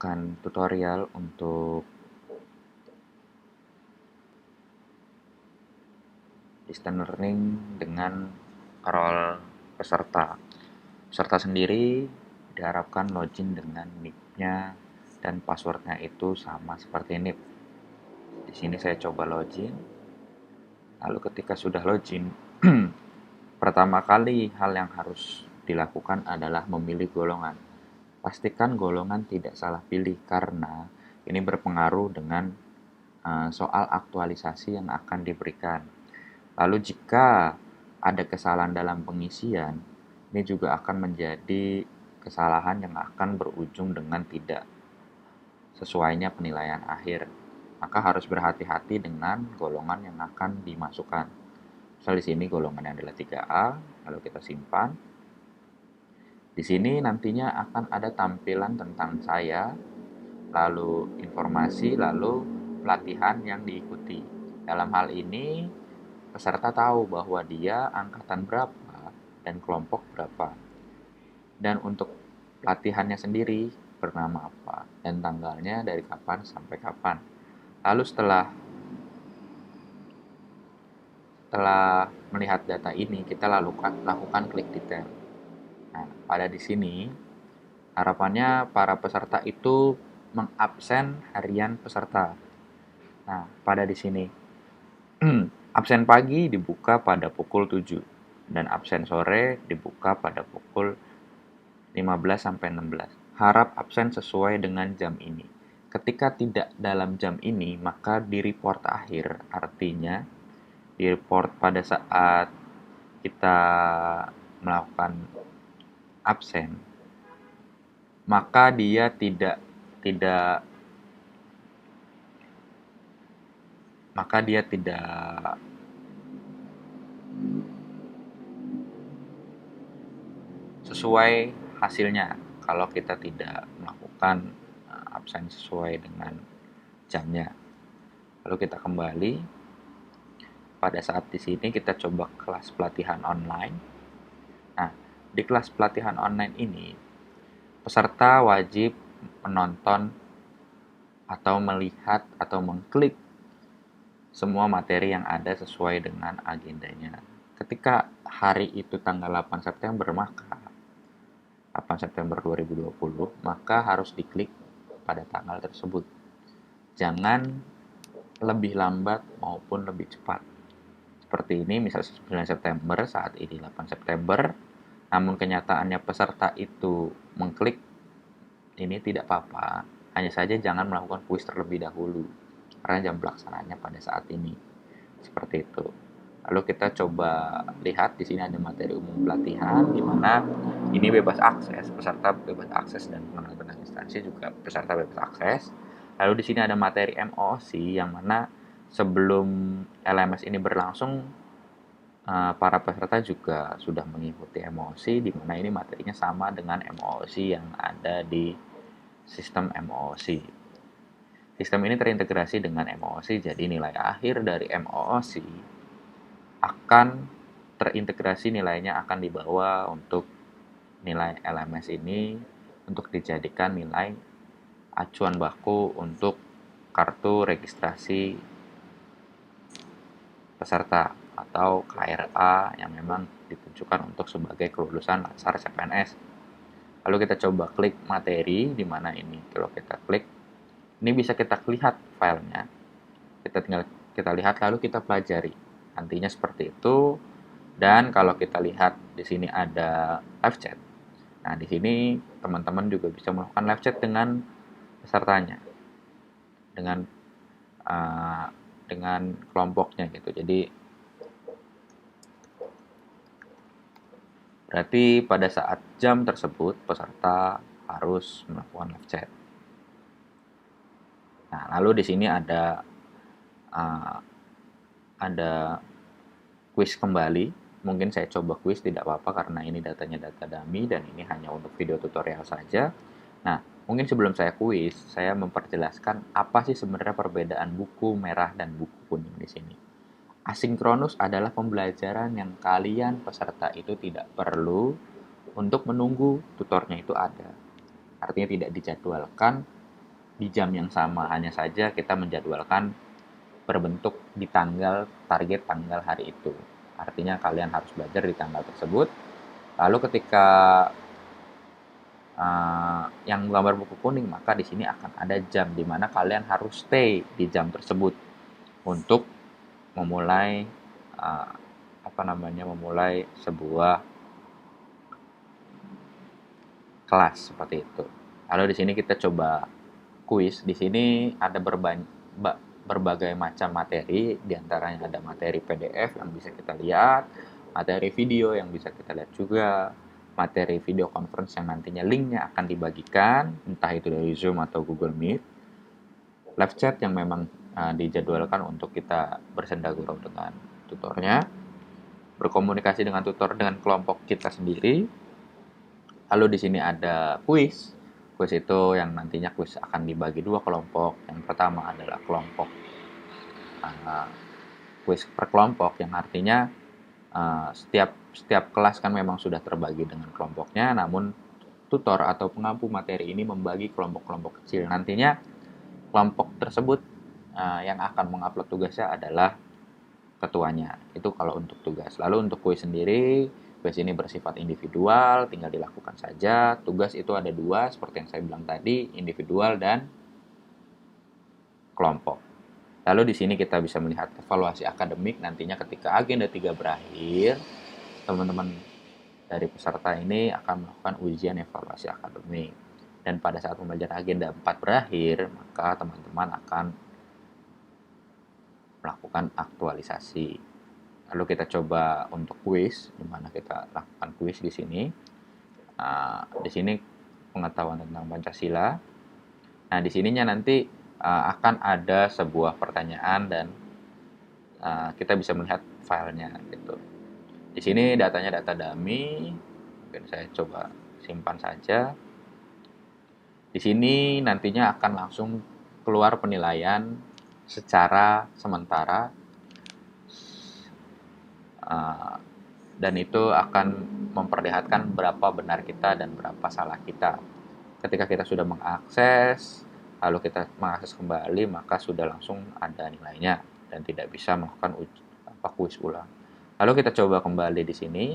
akan tutorial untuk distance learning dengan role peserta. Peserta sendiri diharapkan login dengan nick-nya dan password-nya itu sama seperti NIP. Di sini saya coba login. Lalu ketika sudah login, pertama kali hal yang harus dilakukan adalah memilih golongan. Pastikan golongan tidak salah pilih karena ini berpengaruh dengan soal aktualisasi yang akan diberikan. Lalu jika ada kesalahan dalam pengisian, ini juga akan menjadi kesalahan yang akan berujung dengan tidak sesuainya penilaian akhir. Maka harus berhati-hati dengan golongan yang akan dimasukkan. Misal di sini golongannya adalah 3A, lalu kita simpan. Di sini nantinya akan ada tampilan tentang saya, lalu informasi, lalu pelatihan yang diikuti. Dalam hal ini, peserta tahu bahwa dia angkatan berapa dan kelompok berapa. Dan untuk pelatihannya sendiri bernama apa dan tanggalnya dari kapan sampai kapan. Lalu setelah melihat data ini, kita lakukan klik detail. Nah, pada di sini harapannya para peserta itu mengabsen harian peserta. Nah, pada di sini absen pagi dibuka pada pukul 7 dan absen sore dibuka pada pukul 15 sampai 16. Harap absen sesuai dengan jam ini. Ketika tidak dalam jam ini, maka di report akhir, artinya di report pada saat kita melakukan absen, maka dia tidak maka dia tidak sesuai hasilnya kalau kita tidak melakukan absen sesuai dengan jamnya. Lalu kita kembali. Pada saat di sini kita coba kelas pelatihan online. Nah, di kelas pelatihan online ini peserta wajib menonton atau melihat atau mengklik semua materi yang ada sesuai dengan agendanya. Ketika hari itu tanggal 8 September, maka 8 September 2020, maka harus diklik pada tanggal tersebut. Jangan lebih lambat maupun lebih cepat. Seperti ini, misalnya 9 September, saat ini 8 September, namun kenyataannya peserta itu mengklik, ini tidak apa-apa. Hanya saja jangan melakukan kuis terlebih dahulu, karena jam pelaksanaannya pada saat ini. Seperti itu. Lalu kita coba lihat, di sini ada materi umum pelatihan, di mana ini bebas akses, peserta bebas akses dan pengenalan tentang instansi juga peserta bebas akses. Lalu di sini ada materi MOOC, yang mana sebelum LMS ini berlangsung, para peserta juga sudah mengikuti MOOC, di mana ini materinya sama dengan MOOC yang ada di sistem MOOC. Sistem ini terintegrasi dengan MOOC, jadi nilai akhir dari MOOC akan terintegrasi, nilainya akan dibawa untuk nilai LMS ini untuk dijadikan nilai acuan baku untuk kartu registrasi peserta atau KRA yang memang ditujukan untuk sebagai kelulusan dasar CPNS. Lalu kita coba klik materi, di mana ini kalau kita klik, ini bisa kita lihat filenya. Kita lihat lalu kita pelajari. Nantinya seperti itu. Dan kalau kita lihat di sini ada live chat. Nah, di sini teman-teman juga bisa melakukan live chat dengan pesertanya, dengan kelompoknya gitu. Jadi berarti pada saat jam tersebut peserta harus melakukan live chat. Nah, lalu di sini ada quiz kembali. Mungkin saya coba quiz, tidak apa-apa karena ini datanya data dummy dan ini hanya untuk video tutorial saja. Nah, mungkin sebelum saya quiz, saya memperjelaskan apa sih sebenarnya perbedaan buku merah dan buku kuning di sini. Asinkronus adalah pembelajaran yang kalian peserta itu tidak perlu untuk menunggu tutornya itu ada. Artinya tidak dijadwalkan di jam yang sama, hanya saja kita menjadwalkan berbentuk di target tanggal hari itu. Artinya kalian harus belajar di tanggal tersebut. Lalu ketika yang gambar buku kuning, maka di sini akan ada jam di mana kalian harus stay di jam tersebut untuk memulai uh, memulai sebuah kelas seperti itu. Lalu di sini kita coba kuis. Di sini ada berbagai macam materi, diantaranya ada materi PDF yang bisa kita lihat, materi video yang bisa kita lihat juga, materi video conference yang nantinya linknya akan dibagikan, entah itu dari Zoom atau Google Meet, live chat yang memang dijadwalkan untuk kita bersenda gurau dengan tutornya, berkomunikasi dengan tutor dengan kelompok kita sendiri. Lalu di sini ada kuis. Kuis itu yang nantinya kuis akan dibagi dua kelompok. Yang pertama adalah kelompok kuis per kelompok, yang artinya setiap kelas kan memang sudah terbagi dengan kelompoknya, namun tutor atau pengampu materi ini membagi kelompok-kelompok kecil. Nantinya kelompok tersebut yang akan mengupload tugasnya adalah ketuanya. Itu kalau untuk tugas. Lalu untuk kuis sendiri, kuis ini bersifat individual, tinggal dilakukan saja. Tugas itu ada dua, seperti yang saya bilang tadi, individual dan kelompok. Lalu di sini kita bisa melihat evaluasi akademik nantinya ketika agenda 3 berakhir, teman-teman dari peserta ini akan melakukan ujian evaluasi akademik. Dan pada saat pembelajaran agenda 4 berakhir, maka teman-teman akan melakukan aktualisasi. Lalu kita coba untuk kuis, di mana kita lakukan kuis di sini. Di sini pengetahuan tentang Pancasila. Nah, di sininya nanti akan ada sebuah pertanyaan dan kita bisa melihat filenya gitu. Di sini datanya data dummy. Mungkin saya coba simpan saja. Di sini nantinya akan langsung keluar penilaian secara sementara, dan itu akan memperlihatkan berapa benar kita dan berapa salah kita. Ketika kita sudah mengakses, lalu kita mengakses kembali, maka sudah langsung ada nilainya dan tidak bisa melakukan kuis ulang. Lalu kita coba kembali di sini.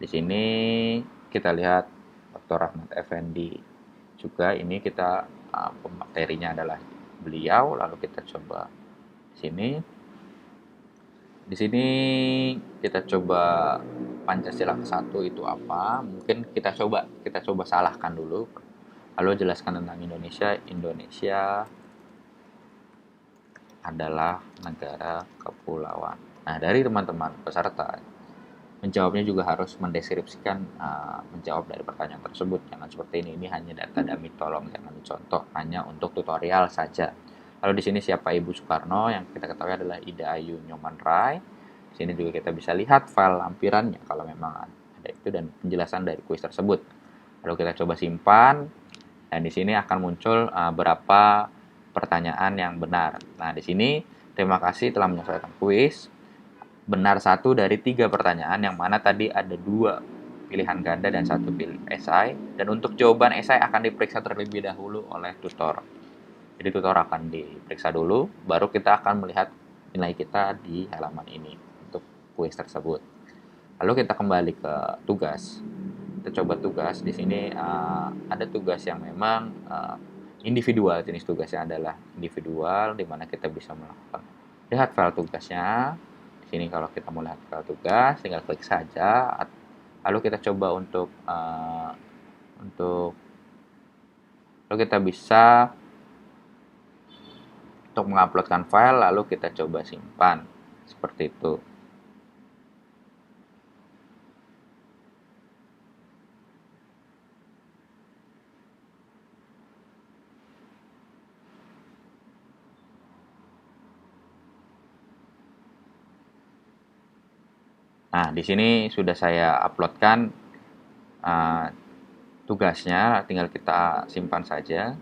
Di sini kita lihat Dr. Rahmat Effendi juga. Ini kita pematerinya adalah beliau. Lalu kita coba di sini. Di sini kita coba Pancasila ke-1 itu apa? Mungkin kita coba salahkan dulu. Lalu jelaskan tentang Indonesia. Indonesia adalah negara kepulauan. Nah, dari teman-teman peserta menjawabnya juga harus mendeskripsikan menjawab dari pertanyaan tersebut. Jangan seperti ini hanya data dummy, tolong jangan dicontoh, hanya untuk tutorial saja. Lalu di sini siapa Ibu Soekarno, yang kita ketahui adalah Ida Ayu Nyoman Rai. Di sini juga kita bisa lihat file lampirannya kalau memang ada itu dan penjelasan dari kuis tersebut. Lalu kita coba simpan dan di sini akan muncul berapa pertanyaan yang benar. Nah, di sini terima kasih telah menyelesaikan kuis. Benar 1 dari 3 pertanyaan, yang mana tadi ada 2 pilihan ganda dan 1 pilih esai. Dan untuk jawaban esai akan diperiksa terlebih dahulu oleh tutor. Jadi tutor akan diperiksa dulu, baru kita akan melihat nilai kita di halaman ini untuk kuis tersebut. Lalu kita kembali ke tugas. Kita coba tugas. Di sini ada tugas yang memang individual. Jenis tugasnya adalah individual, di mana kita bisa melakukan lihat file tugasnya. Di sini kalau kita mau lihat file tugas, tinggal klik saja. Lalu kita coba lalu kita bisa untuk menguploadkan file, lalu kita coba simpan seperti itu. Nah, di sini sudah saya uploadkan tugasnya, tinggal kita simpan saja.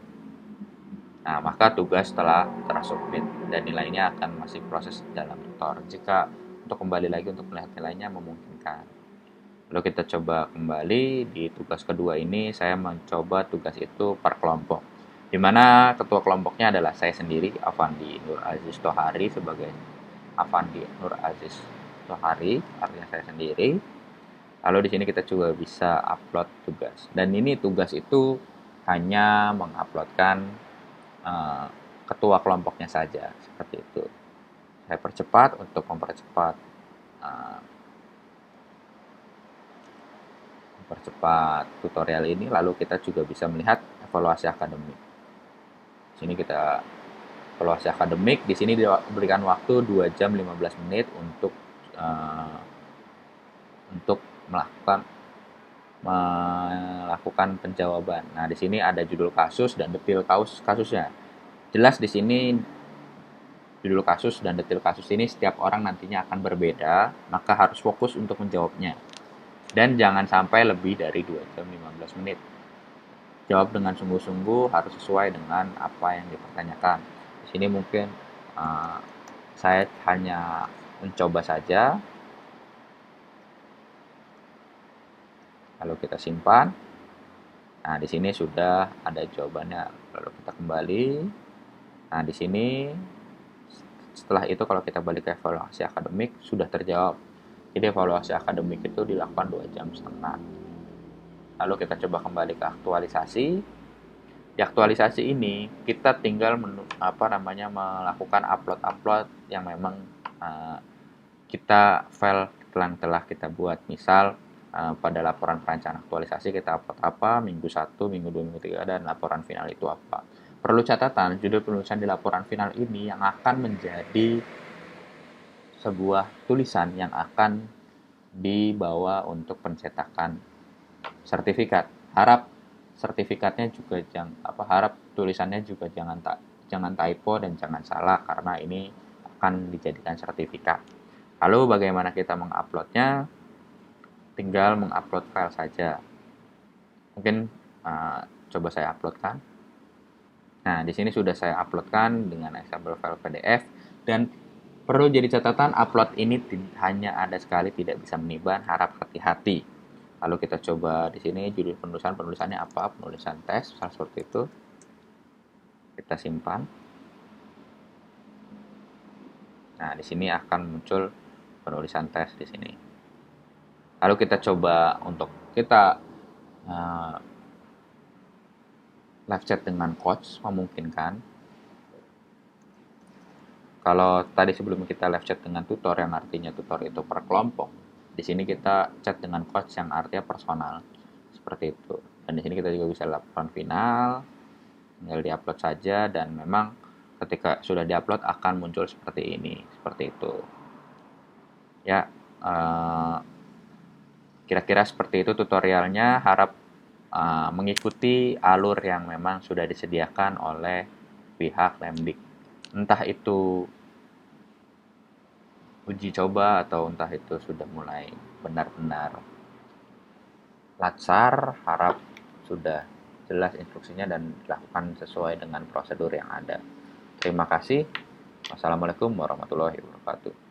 Nah, maka tugas telah tersubmit dan nilainya akan masih proses dalam tutor. Jika untuk kembali lagi untuk melihat nilainya memungkinkan. Lalu kita coba kembali di tugas kedua ini, saya mencoba tugas itu per kelompok. di mana ketua kelompoknya adalah saya sendiri, Afandi Nur Aziz Tohari, sebagai Afandi Nur Aziz Tohari, artinya saya sendiri. Lalu di sini kita juga bisa upload tugas. Dan ini tugas itu hanya menguploadkan uh, ketua kelompoknya saja, seperti itu. Saya percepat untuk uh, mempercepat tutorial ini. Lalu kita juga bisa melihat evaluasi akademik. Di sini kita evaluasi akademik. Di sini diberikan waktu 2 jam 15 menit uh, untuk melakukan penjawaban. Nah, di sini ada judul kasus dan detail kasusnya. Jelas di sini judul kasus dan detail kasus ini setiap orang nantinya akan berbeda, maka harus fokus untuk menjawabnya. Dan jangan sampai lebih dari 2 jam 15 menit. Jawab dengan sungguh-sungguh, harus sesuai dengan apa yang dipertanyakan. Di sini mungkin saya hanya mencoba saja. Lalu kita simpan. Nah, di sini sudah ada jawabannya. Lalu kita kembali. Nah, di sini setelah itu kalau kita balik ke evaluasi akademik sudah terjawab. Jadi evaluasi akademik itu dilakukan 2,5 jam. Lalu kita coba kembali ke aktualisasi. Di aktualisasi ini kita tinggal melakukan upload yang memang kita file yang telah kita buat. Misal pada laporan perancangan aktualisasi kita upload apa, minggu 1, minggu 2, minggu 3, dan laporan final itu apa. Perlu catatan, judul penulisan di laporan final ini yang akan menjadi sebuah tulisan yang akan dibawa untuk pencetakan sertifikat. Harap sertifikatnya juga harap tulisannya juga jangan typo dan jangan salah, karena ini akan dijadikan sertifikat. Lalu bagaimana kita menguploadnya? Tinggal mengupload file saja. Mungkin coba saya uploadkan. Nah, di sini sudah saya uploadkan dengan example file PDF, dan perlu jadi catatan, upload ini hanya ada sekali, tidak bisa meniban, harap hati-hati. Lalu kita coba di sini judul penulisannya apa, penulisan tes, seperti itu. Kita simpan. Nah, di sini akan muncul penulisan tes di sini. Lalu kita coba untuk kita live chat dengan coach, memungkinkan. Kalau tadi sebelum kita live chat dengan tutor, yang artinya tutor itu per kelompok, di sini kita chat dengan coach yang artinya personal, seperti itu. Dan di sini kita juga bisa laporan final, tinggal diupload saja, dan memang ketika sudah diupload akan muncul seperti ini, seperti itu. Ya, kira-kira seperti itu tutorialnya. Harap mengikuti alur yang memang sudah disediakan oleh pihak Lemdik. Entah itu uji coba atau entah itu sudah mulai benar-benar latsar, harap sudah jelas instruksinya dan dilakukan sesuai dengan prosedur yang ada. Terima kasih. Wassalamualaikum warahmatullahi wabarakatuh.